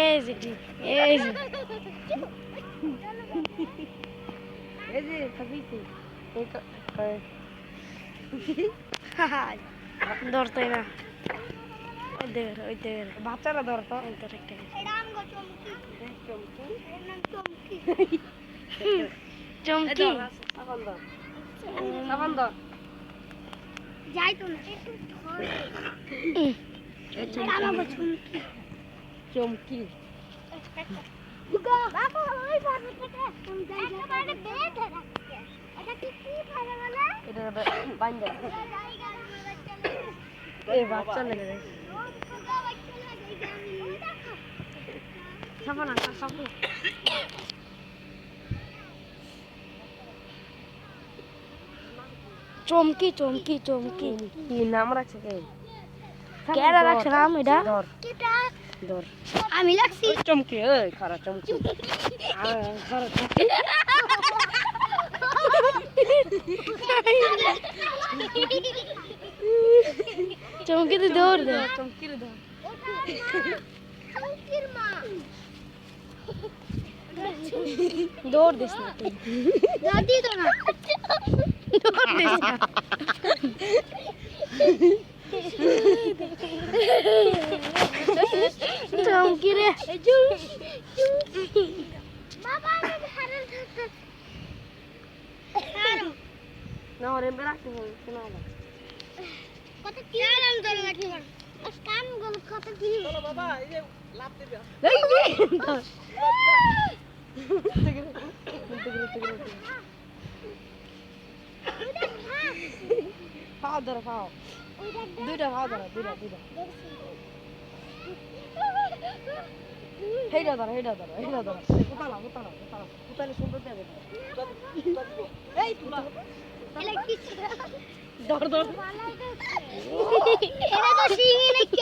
এই যে এই যে এই যে খাবিছি এই ধরতে না ওই দেখ বাচ্চারা ধরতো ওই ধর একটা চমকি সাবান ধর যাই তো না একটু চমকি বাবা ওই পাশে থেকে একেবারে বেঁধে রাখছে এটা কি ভালো বলে এটা বাইন্দা এই বাচ্চা লেগে যায় সাবান আটা সাবান চমকি চমকি চমকি কি নাম রাখছে কে কেডা রাখছে নাম এটা ধর কিটা ধর আমি লাগছি চমকি এই খারা চমকি খারা চমকি চমকি তো দৌড় দে চমকির ধর চৌকির মা দৌড় দিস না তুই দাদি তো না দৌড় দিস না চমকি রে বাবা আমি হারাল থাকতে না ওরে রাখতে হবে শোনা না কত কি আরাম ধরে রাখি কান গল কত কি চলো বাবা এই যে লাভ দিবে পাও ধরো পাও দুইটা পাও ধরো দুইটা হেইটা ধরো কোতালে সুন্দর দেবে এই তুলা এলা কি ধর এলা তো সিঙ্গি নাকি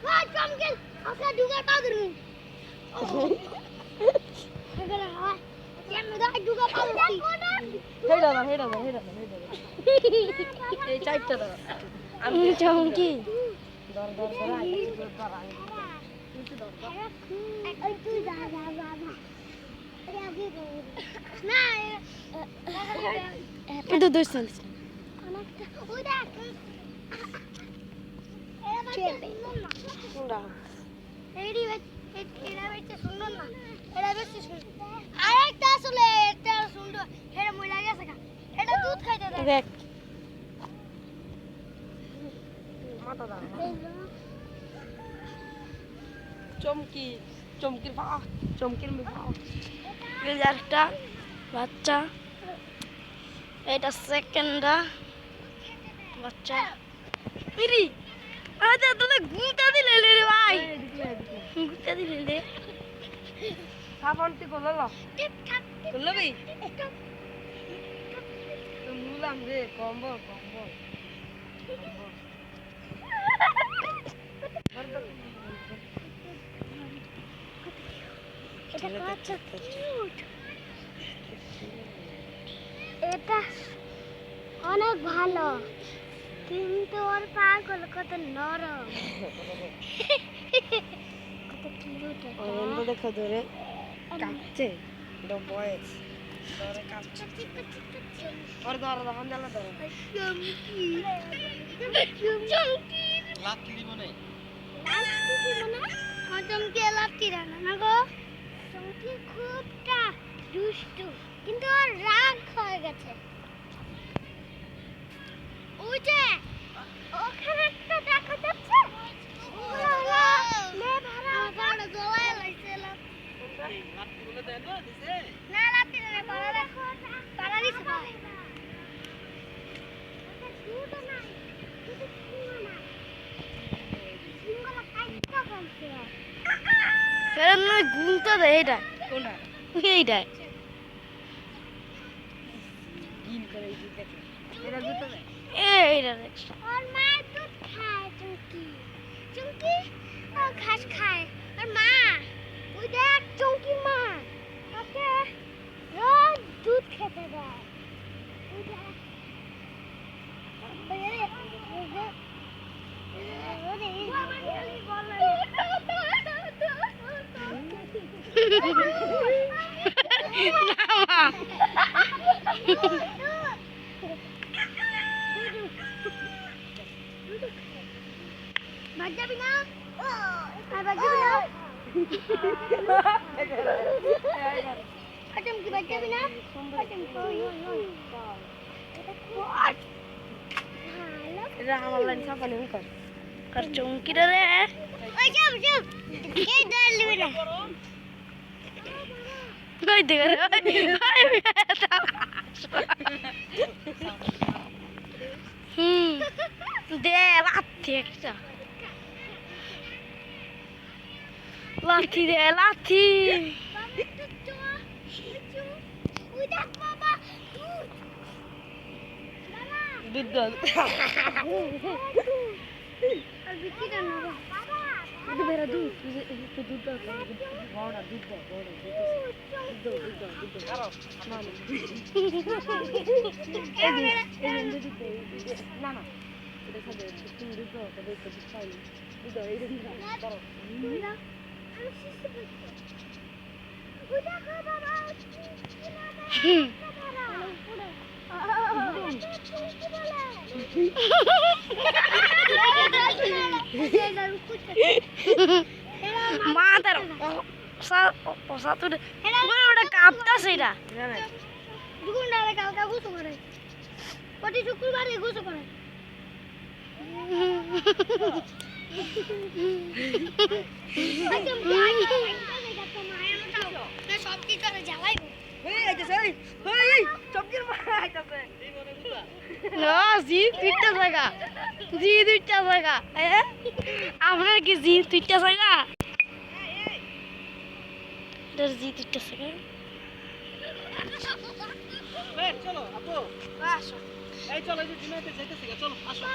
ওই চমকেল ওকে দুগা পাগর নি এগলা হয় কেন দা দুগা পাগর হেইটা ধর এই চারটা ধর চমকি ধর এই তুই যা না এটা দোষ না অনেকটা ওই দেখ কোনটা এডি এরা বেশি সুন্দর না এরা বেশি সুন্দর আরেকটা আসলে এটা সুন্দর এরা মইলা গেছে কা এটা দুধ খাইতে দেয় দেখ মাথা দাও চমকির পাও চমকির পাও এই যে একটা বাচ্চা এটা সেকেন্ডটা বাচ্চা ইরি আচ্ছা তোদের গুঁতা দিলে রে ভাই গুঁতা দিলে রে সাবানটি করলো টিপ টাপ করলো ভাই মুলাম রে কম্বল এটা কত কিউট এটা অনেক ভালো কিন্তু ওর পাগুলো কত নরম কত কিউট অরেন্দ্র দেখো ধরে কাঁপছে এটা বয়স ধরে কাঁপছে ওর ধরো হান্দালা ধরো লাত্তি দিব না চমকি লাত্তি রানা না গো চমকি খুবটা দুষ্টু কিন্তু ওর রাগ হয়ে গেছে ওই যে ওখানে একটা দেখা যাচ্ছে ওগুলো হলো লে ভরা গাড় জ্বলায় লাগছে লাত্তি বলে দেন না দিছে না লাত্তি না পাড়া দিছে ভাই ফের না গুঁতা দে এটা কোনটা এইটা গিন করে দিতে এটা গুতো দে এইটা দেখ ওর মা দুধ খায় চুমকি ও ঘাস খায় আর মা ওই দেখ চুমকি মা ওকে রোজ দুধ খেতে দেয় ওই দেখ নামা। ভাগ যাবি না আর ভাগ যাবি না আটম কি ভাগ যাবি না আটম এটা আমার লাইন সাফানি কর আর চৌকিটা রে ওই যাও যাও কে দল দিবি না কই দেখে রে দে লাথি একটা লাথি দে লাথি ওই দেখ বাবা দুধ আর বিক্রি কর না বাবা দুধ বেরা দুধ তুই দুধ দাও বড় দুধ দাও বড় দুধ দাও না না এটা খাবে তুমি দুধ দাও তবে একটু দুধ খাই দুধ দাও এই দুধ দাও আমি শিশু বলছি ওই দেখো বাবা মাথার সা তুই ওটা কাঁপতাছে এটা দুগুন্ডারে কালকা গুছো করে প্রতি শুক্রবারে গুছো করে সব কি করে জ্বালাইবো না জি দুইটা জায়গা জি দুইটা জায়গা আপনার কি জি দুইটা জায়গা জি দুইটা জায়গা চলো আপু এই চলো এই যে জিনাতে যাইতেছি চলো আসো